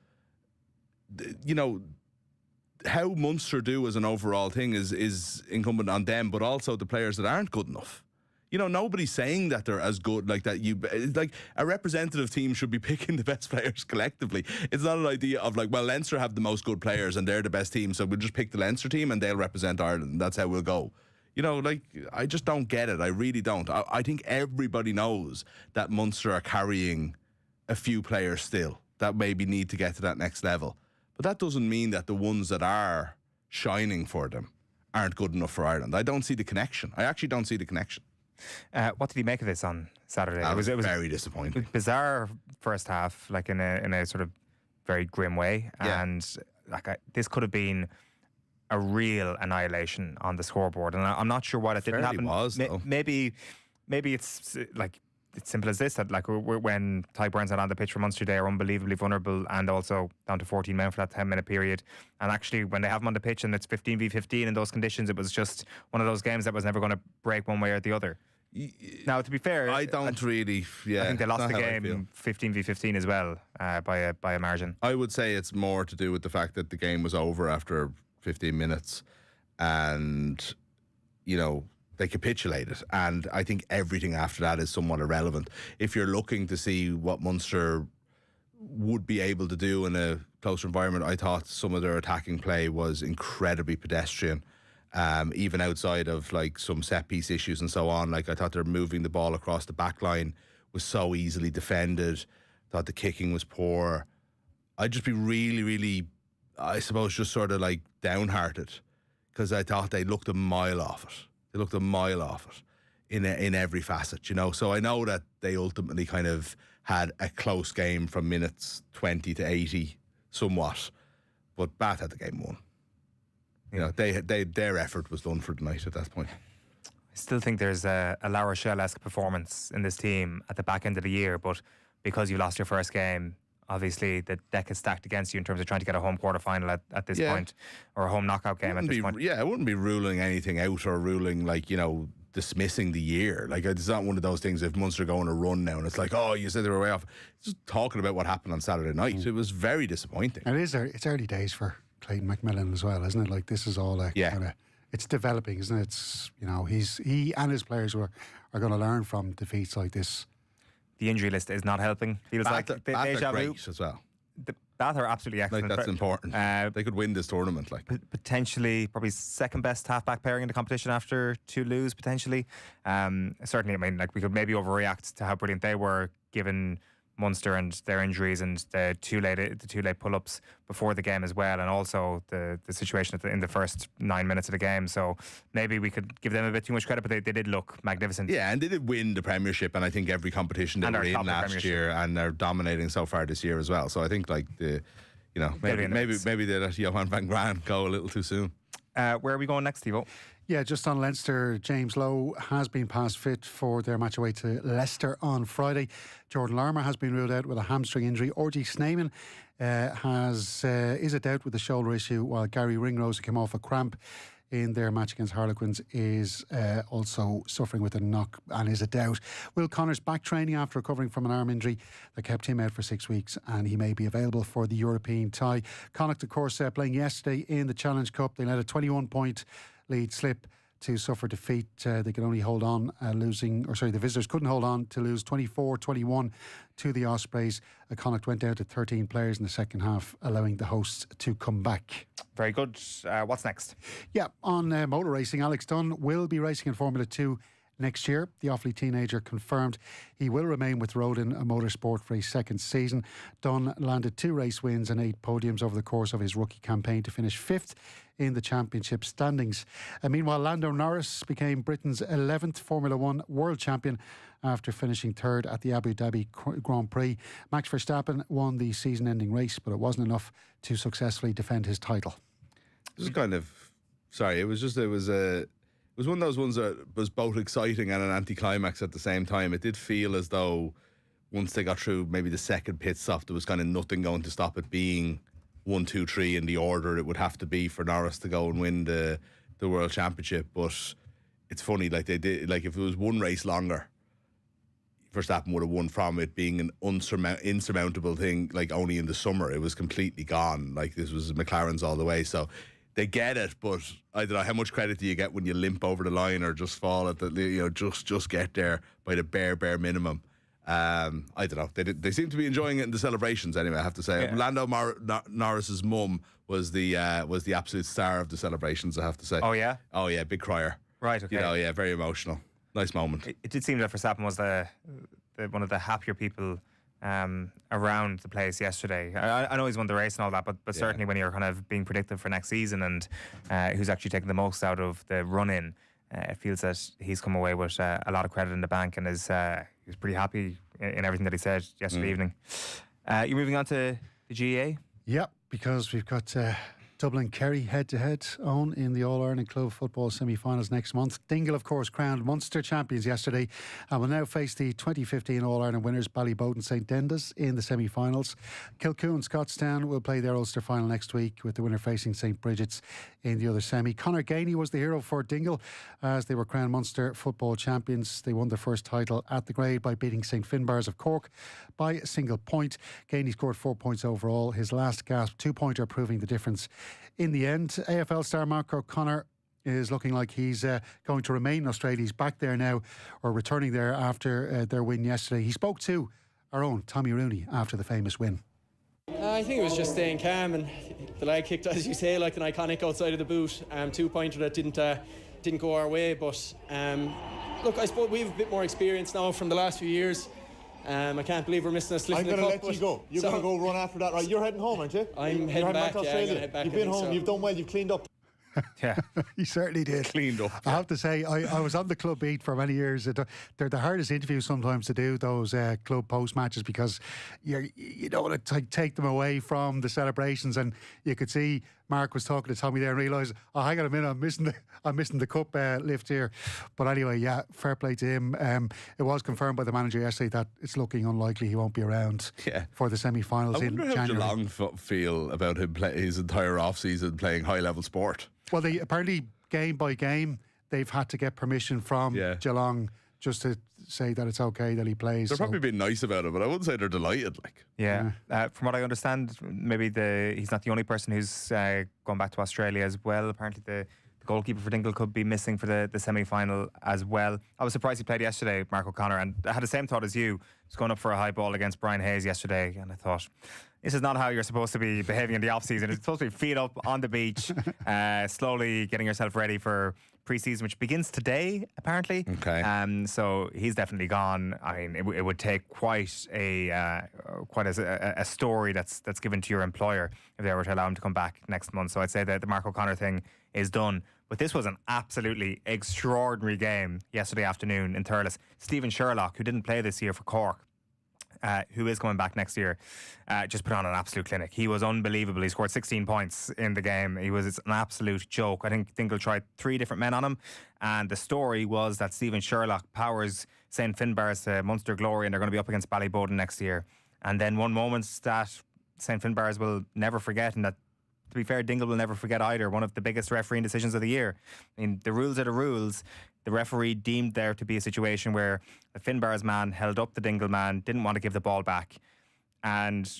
how Munster do as an overall thing is incumbent on them, but also the players that aren't good enough. Nobody's saying that they're as good, a representative team should be picking the best players collectively. It's not an idea of Leinster have the most good players and they're the best team, so we'll just pick the Leinster team and they'll represent Ireland, and that's how we'll go. I just don't get it. I really don't. I think everybody knows that Munster are carrying a few players still that maybe need to get to that next level. But that doesn't mean that the ones that are shining for them aren't good enough for Ireland. I don't see the connection. I actually don't see the connection. What did he make of this on Saturday? It was very disappointing. Bizarre first half, in a sort of very grim way, and this could have been a real annihilation on the scoreboard. And I'm not sure why that didn't happen. Maybe it's it's simple as this: that when Tadhg Byrne's not on the pitch for Munster, they are unbelievably vulnerable, and also down to 14 men for that 10-minute period. And actually, when they have them on the pitch and it's 15v15 in those conditions, it was just one of those games that was never going to break one way or the other. Now, to be fair, I don't really. Yeah, I think they lost the game 15v15 as well by a margin. I would say it's more to do with the fact that the game was over after 15 minutes, and they capitulated, and I think everything after that is somewhat irrelevant. If you're looking to see what Munster would be able to do in a closer environment, I thought some of their attacking play was incredibly pedestrian. Even outside of some set piece issues and so on, I thought they're moving the ball across the back line was so easily defended. Thought the kicking was poor. I'd just be really, really, I suppose, just sort of downhearted, because I thought they looked a mile off it. They looked a mile off it in every facet, So I know that they ultimately kind of had a close game from minutes 20 to 80, somewhat, but Bath had the game won. Their effort was done for the night at that point. I still think there's a La Rochelle-esque performance in this team at the back end of the year, but because you lost your first game, obviously the deck is stacked against you in terms of trying to get a home quarter-final at this point, or a home knockout game at this point. Yeah, I wouldn't be ruling anything out or ruling, dismissing the year. It's not one of those things if Munster go on a run now and it's you said they were way off. Just talking about what happened on Saturday night. It was very disappointing. It's early days for Clayton McMillan as well, isn't it? This is all it's developing, isn't it? It's he and his players are going to learn from defeats like this. The injury list is not helping. Feels Bath are great as well. The Bath are absolutely excellent. That's important. They could win this tournament. Potentially, probably second best half-back pairing in the competition after Toulouse, potentially. Certainly, we could maybe overreact to how brilliant they were, given Munster and their injuries and the two late pull-ups before the game as well, and also the situation in the first 9 minutes of the game. So maybe we could give them a bit too much credit, but they did look magnificent. Yeah, and they did win the Premiership, and I think every competition they were in last year, and they're dominating so far this year as well. So I think you know, maybe they let Johan van Graan go a little too soon. Where are we going next, Steve-O? Yeah, just on Leinster, James Lowe has been passed fit for their match away to Leicester on Friday. Jordan Larmour has been ruled out with a hamstring injury. Orgy Sneeman is a doubt with the shoulder issue, while Gary Ringrose, who came off a cramp in their match against Harlequins, is also suffering with a knock and is a doubt. Will Connor's back training after recovering from an arm injury that kept him out for 6 weeks, and he may be available for the European tie. Connacht, of course, playing yesterday in the Challenge Cup. They let a 21-point lead slip to suffer defeat. They could only hold on, the visitors couldn't hold on to lose 24-21 to the Ospreys. Connacht went down to 13 players in the second half, allowing the hosts to come back. Very good. What's next? Yeah, on motor racing, Alex Dunne will be racing in Formula 2 next year. The Offaly teenager confirmed he will remain with Rodin Motorsport for a second season. Dunne landed 2 race wins and 8 podiums over the course of his rookie campaign to finish 5th in the championship standings. Meanwhile, Lando Norris became Britain's 11th Formula 1 world champion after finishing 3rd at the Abu Dhabi Grand Prix. Max Verstappen won the season-ending race, but it wasn't enough to successfully defend his title. It was kind of... Sorry, it was one of those ones that was both exciting and an anticlimax at the same time. It did feel as though once they got through maybe the second pit stop, there was kind of nothing going to stop it being 1, 2, 3 in the order it would have to be for Norris to go and win the World Championship. But it's funny, like they did, like if it was one race longer, Verstappen would have won from it being an insurmountable thing, like only in the summer. It was completely gone. Like this was McLaren's all the way. So they get it, but I don't know, how much credit do you get when you limp over the line or just fall at the, just get there by the bare minimum. I don't know. They seem to be enjoying it in the celebrations anyway, I have to say. Yeah. Lando Norris's mum was the absolute star of the celebrations, I have to say. Oh yeah? Oh yeah, big crier. Right, okay. Very emotional. Nice moment. It did seem that Verstappen was the one of the happier people around the place yesterday. I know he's won the race and all that, but certainly when you're kind of being predictive for next season and who's actually taking the most out of the run-in, it feels that he's come away with a lot of credit in the bank and is he was pretty happy in everything that he said yesterday evening. You're moving on to the GAA? Yep, because we've got Dublin Kerry head-to-head on in the All-Ireland Club Football semi-finals next month. Dingle, of course, crowned Munster champions yesterday and will now face the 2015 All-Ireland winners Ballyboden St Dendas in the semi-finals. Kilcoon Scottstown will play their Ulster final next week, with the winner facing St Bridget's in the other semi. Conor Gainey was the hero for Dingle as they were crowned Munster football champions. They won their first title at the grade by beating St Finbars of Cork by a single point. Gainey scored 4 points overall, his last gasp 2-pointer proving the difference in the end. AFL star Mark O'Connor is looking like he's going to remain in Australia. He's back there now, or returning there after their win yesterday. He spoke to our own Tommy Rooney after the famous win. I think it was just staying calm, and the leg kicked, as you say, like an iconic outside of the boot. 2-pointer that didn't go our way, but look, I suppose we have a bit more experience now from the last few years. I can't believe we're missing a slip in the cup. I'm going to let you go. You're going to go run after that, right? You're heading home, aren't you? I'm heading back to Australia. Head back. You've been home, you've done well, you've cleaned up. Yeah, he certainly did. Cleaned up. I have to say, I was on the club beat for many years. They're the hardest interviews sometimes to do, those club post matches, because you don't want to take them away from the celebrations. And you could see Mark was talking to Tommy there and realised, oh, hang on a minute, I'm missing the cup lift here. But anyway, yeah, fair play to him. It was confirmed by the manager yesterday that it's looking unlikely he won't be around for the semi-finals in January. I wonder how Geelong feel about him his entire off-season playing high-level sport. Well, they apparently, game by game, they've had to get permission from Geelong just to say that it's okay that he plays. They're probably being nice about it, but I wouldn't say they're delighted. Yeah. From what I understand, maybe he's not the only person who's gone back to Australia as well. Apparently the goalkeeper for Dingle could be missing for the semi-final as well. I was surprised he played yesterday, Mark O'Connor, and I had the same thought as you. He was going up for a high ball against Brian Hayes yesterday, and I thought, this is not how you're supposed to be behaving in the off-season. It's supposed to be feet up on the beach, slowly getting yourself ready for pre-season, which begins today, apparently. Okay. So he's definitely gone. I mean, it would take quite a story that's given to your employer if they were to allow him to come back next month. So I'd say that the Mark O'Connor thing is done. But this was an absolutely extraordinary game yesterday afternoon in Thurles. Stephen Sherlock, who didn't play this year for Cork, who is coming back next year, just put on an absolute clinic. He was unbelievable. He scored 16 points in the game. It's an absolute joke. I think Dingle tried 3 different men on him, and the story was that Stephen Sherlock powers St Finbarr's to Munster glory, and they're going to be up against Ballyboden next year. And then one moment that St Finbarr's will never forget, and that, to be fair, Dingle will never forget either, one of the biggest refereeing decisions of the year. I mean, the rules are the rules. The referee deemed there to be a situation where the Finbarr's man held up the Dingle man, didn't want to give the ball back. And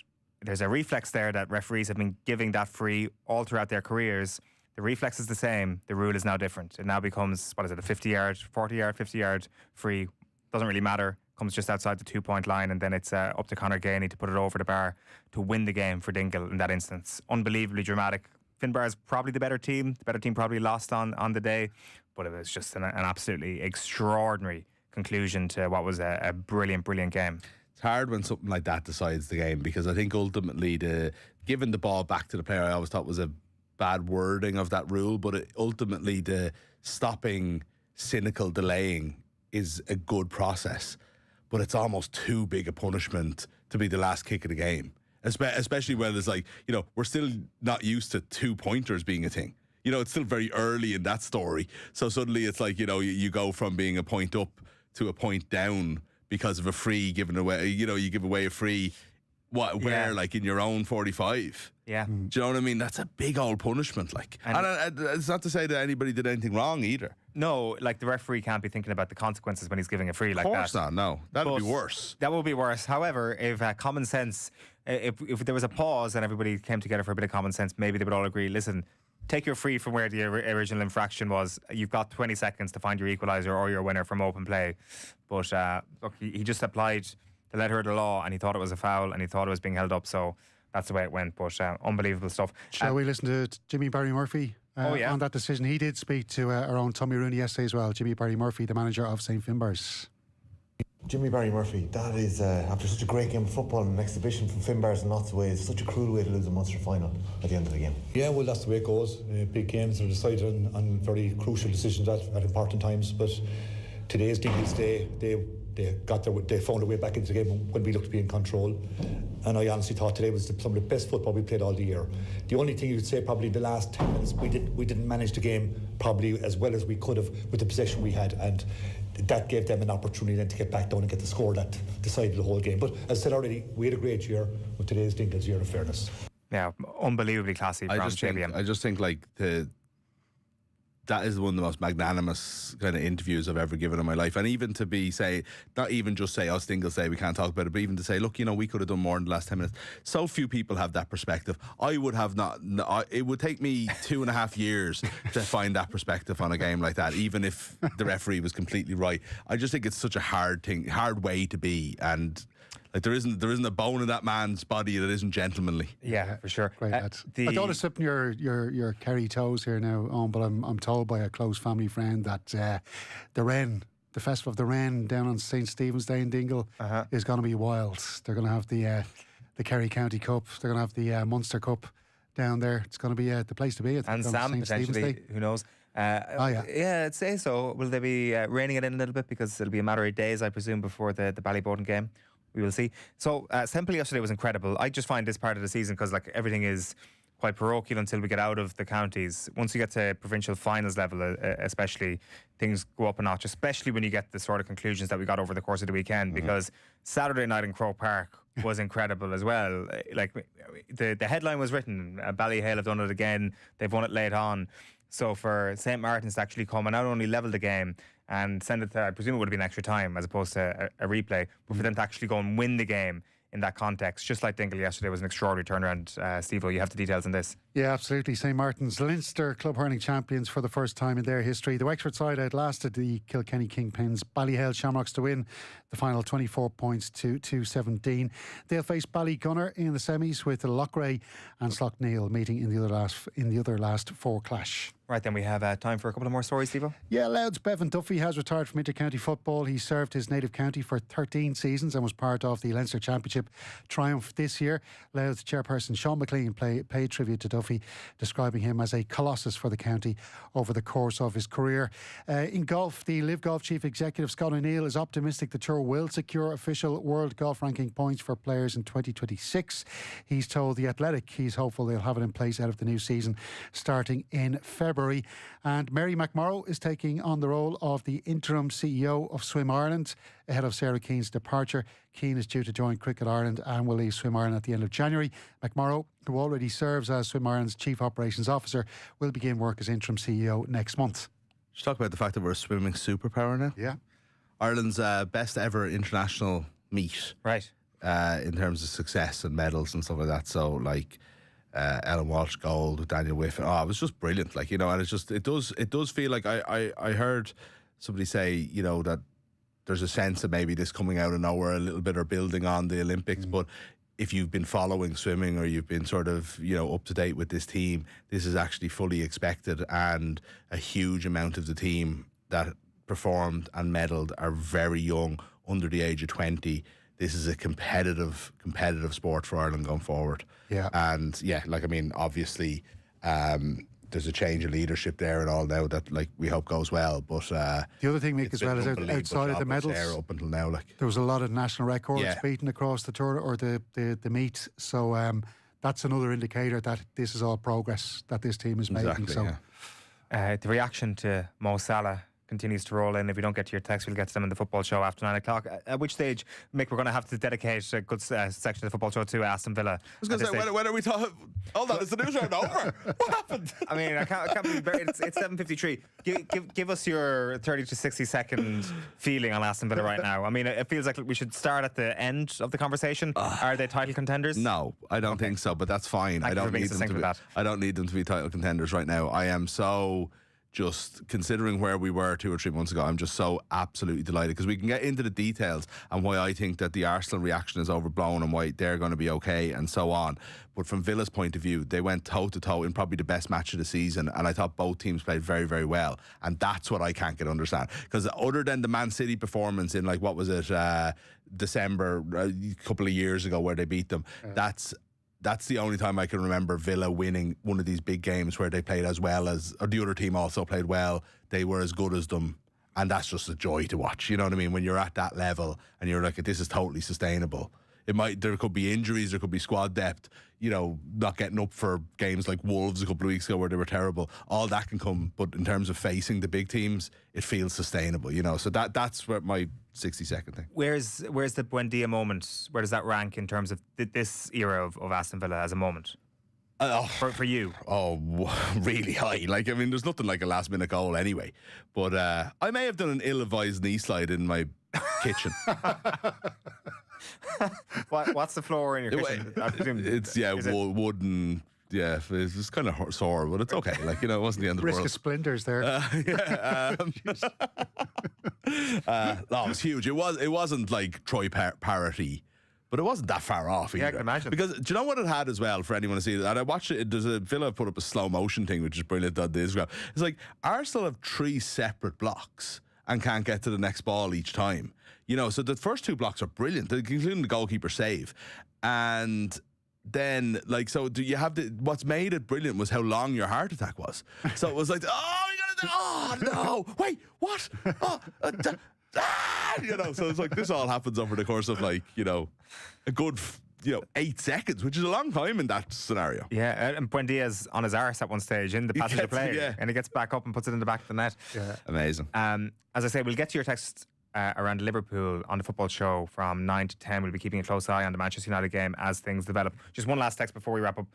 there's a reflex there that referees have been giving that free all throughout their careers. The reflex is the same. The rule is now different. It now becomes, a 50-yard, 40-yard, 50-yard free. Doesn't really matter. Comes just outside the 2-point line, and then it's up to Conor Gainey to put it over the bar to win the game for Dingle in that instance. Unbelievably dramatic. Finbarr's probably the better team. The better team probably lost on the day, but it was just an absolutely extraordinary conclusion to what was a brilliant, brilliant game. It's hard when something like that decides the game, because I think ultimately giving the ball back to the player, I always thought was a bad wording of that rule, but ultimately the stopping cynical delaying is a good process. But it's almost too big a punishment to be the last kick of the game. Especially when it's like, we're still not used to 2-pointers being a thing. It's still very early in that story. So suddenly it's like, you go from being a point up to a point down because of a free given away. You give away a free, like in your own 45. Yeah. Do you know what I mean? That's a big old punishment. And it's not to say that anybody did anything wrong either. No, the referee can't be thinking about the consequences when he's giving a free like that. Of course not, no. That would be worse. That would be worse. However, if common sense, if there was a pause and everybody came together for a bit of common sense, maybe they would all agree, listen, take your free from where the original infraction was. You've got 20 seconds to find your equaliser or your winner from open play. But look, he just applied the letter of the law, and he thought it was a foul, and he thought it was being held up, so that's the way it went. But unbelievable stuff. Shall we listen to Jimmy Barry Murphy on that decision? He did speak to our own Tommy Rooney yesterday as well. Jimmy Barry Murphy, the manager of St Finbarr's. Jimmy Barry Murphy, that is, after such a great game of football and an exhibition from Finbarr's in lots of ways, such a cruel way to lose a Munster final at the end of the game. Yeah, well, that's the way it goes. Big games are decided on very crucial decisions at important times, but today is Dingle's day. They found a way back into the game when we looked to be in control, and I honestly thought today was some of the best football we played all the year. The only thing you could say probably in the last 10 minutes we didn't manage the game probably as well as we could have with the possession we had, and that gave them an opportunity then to get back down and get the score that decided the whole game. But as I said already, we had a great year, but today's Dingle's year of fairness. Yeah, unbelievably classy from JBM. I just think that is one of the most magnanimous kind of interviews I've ever given in my life. And even to not even just say, us Dingle say we can't talk about it, but even to say, look, we could have done more in the last 10 minutes. So few people have that perspective. I would have not. It would take me 2.5 years to find that perspective on a game like that, even if the referee was completely right. I just think it's such a hard way to be. And there isn't a bone in that man's body that isn't gentlemanly. Yeah, for sure. Great lad. I don't want to slip in your Kerry toes here now, but I'm told by a close family friend that the Festival of the Wren down on St Stephen's Day in Dingle is going to be wild. They're going to have the Kerry County Cup. They're going to have the Munster Cup down there. It's going to be the place to be. And Sam, potentially, who knows? Yeah, I'd say so. Will they be reining it in a little bit, because it'll be a matter of days, I presume, before the Ballyboden game? We will see. So Semple yesterday was incredible. I just find this part of the season, because everything is quite parochial until we get out of the counties. Once you get to provincial finals level, especially, things go up a notch, especially when you get the sort of conclusions that we got over the course of the weekend, because Saturday night in Croke Park was incredible as well. The headline was written, Ballyhale have done it again, they've won it late on. So for St Martin's to actually come and not only level the game and send it to, I presume it would have been extra time as opposed to a replay, but for them to actually go and win the game in that context, just like Dingle yesterday, was an extraordinary turnaround. Steve-O, you have the details on this. Yeah, absolutely. St Martin's Leinster Club Hurling champions for the first time in their history. The Wexford side outlasted the Kilkenny Kingpins. Ballyhale Shamrocks to win the final 24 points to 217. They'll face Ballygunner in the semis, with Loughrea and Slough Neil meeting in the other last four clash. Right, then we have time for a couple of more stories, Steve. Yeah, Louth's Bevan Duffy has retired from inter-county football. He served his native county for 13 seasons and was part of the Leinster Championship triumph this year. Louth's chairperson Sean McLean paid tribute to Duffy, describing him as a colossus for the county over the course of his career. In golf, the Live Golf Chief Executive Scott O'Neill is optimistic the tour will secure official world golf ranking points for players in 2026. He's told The Athletic he's hopeful they'll have it in place out of the new season starting in February. And Mary McMorrow is taking on the role of the interim CEO of Swim Ireland ahead of Sarah Keane's departure. Keane is due to join Cricket Ireland and will leave Swim Ireland at the end of January. McMorrow, who already serves as Swim Ireland's Chief Operations Officer, will begin work as interim CEO next month. Let's talk about the fact that we're a swimming superpower now. Yeah. Ireland's best ever international meet. Right. In terms of success and medals and stuff like that. So, like, Ellen Walsh gold with Daniel Whiffen. Oh, it was just brilliant. Like, you know, and it's just, it does feel like I heard somebody say, you know, that there's a sense of maybe this coming out of nowhere a little bit or building on the Olympics. But if you've been following swimming or you've been sort of, you know, up to date with this team, this is actually fully expected, and a huge amount of the team that performed and medalled are very young, under the age of 20. This is a competitive sport for Ireland going forward. Yeah. And yeah, like, I mean, obviously, there's a change of leadership there and all now that, like, we hope goes well. But the other thing, Mick, as well, is outside of the medals, up until now, like, there was a lot of national records beaten across the tour or the meet. So that's another indicator that this is all progress that this team is making. So the reaction to Mo Salah continues to roll in. If we don't get to your text, we'll get to them in the football show after 9 o'clock. At which stage, Mick, we're going to have to dedicate a good section of the football show to Aston Villa. I was going to say, when are we talking? Hold on, is the newsround over? What happened? I mean, I can't believe it's 7:53. Give us your 30 to 60 second feeling on Aston Villa right now. I mean, it feels like we should start at the end of the conversation. Are they title contenders? No, I don't think so, but that's fine. I don't need them to be title contenders right now. I am so... just considering where we were 2 or 3 months ago, I'm just so absolutely delighted, because we can get into the details and why I think that the Arsenal reaction is overblown and why they're going to be okay and so on. But from Villa's point of view, they went toe-to-toe in probably the best match of the season, and I thought both teams played very, very well. And that's what I can't get understand. Because other than the Man City performance in, like, what was it, December, a couple of years ago where they beat them, that's the only time I can remember Villa winning one of these big games where they played as well as, or the other team also played well, they were as good as them, and that's just a joy to watch. You know what I mean? When you're at that level and you're like, this is totally sustainable. There could be injuries, there could be squad depth, you know, not getting up for games like Wolves a couple of weeks ago where they were terrible. All that can come, but in terms of facing the big teams, it feels sustainable, you know. So that's where my 60-second thing. Where's the Buendia moment? Where does that rank in terms of this era of Aston Villa as a moment? For you? Oh, really high. Like, I mean, there's nothing like a last minute goal anyway. But I may have done an ill-advised knee slide in my kitchen. What's the floor in your kitchen? It's wooden. Yeah, it's kind of sore, but it's okay. Like, you know, it wasn't the end of the world. Risk of splinters there. No, it was huge. It wasn't like Troy Parity, but it wasn't that far off either. Yeah, I can imagine. Because do you know what it had as well, for anyone to see it? And I watched it, there's a Villa put up a slow motion thing, which is brilliant on the Instagram. It's like Arsenal have 3 separate blocks and can't get to the next ball each time. You know, so the first 2 blocks are brilliant, including the goalkeeper save. And then, like, so do you have what's made it brilliant was how long your heart attack was. So it was like, oh no, wait, what? You know, so it's like this all happens over the course of, like, you know, a good 8 seconds, which is a long time in that scenario. Yeah, and Buendia's on his arse at one stage in the passage of play, and he gets back up and puts it in the back of the net. Yeah. Amazing. As I say, we'll get to your text around Liverpool on the football show from 9 to 10. We'll be keeping a close eye on the Manchester United game as things develop. Just one last text before we wrap up.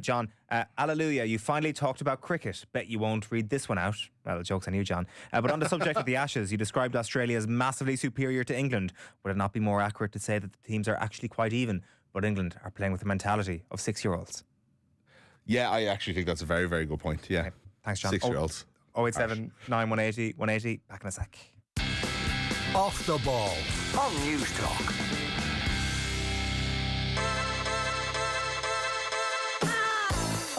John, hallelujah, you finally talked about cricket. Bet you won't read this one out. Well, joke's on you, John. But on the subject of the Ashes, you described Australia as massively superior to England. Would it not be more accurate to say that the teams are actually quite even, but England are playing with the mentality of 6-year-olds? Yeah, I actually think that's a very, very good point. Yeah. Okay. Thanks, John. 6-year-olds. 087 9180 180. Back in a sec. Off the ball on News Talk.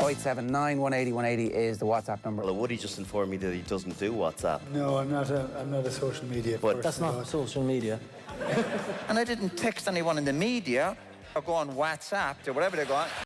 0879 180 180 is the WhatsApp number. Well, Woody just informed me that he doesn't do WhatsApp. No, I'm not a social media But person. that's not social media. And I didn't text anyone in the media or go on WhatsApp or whatever they're going.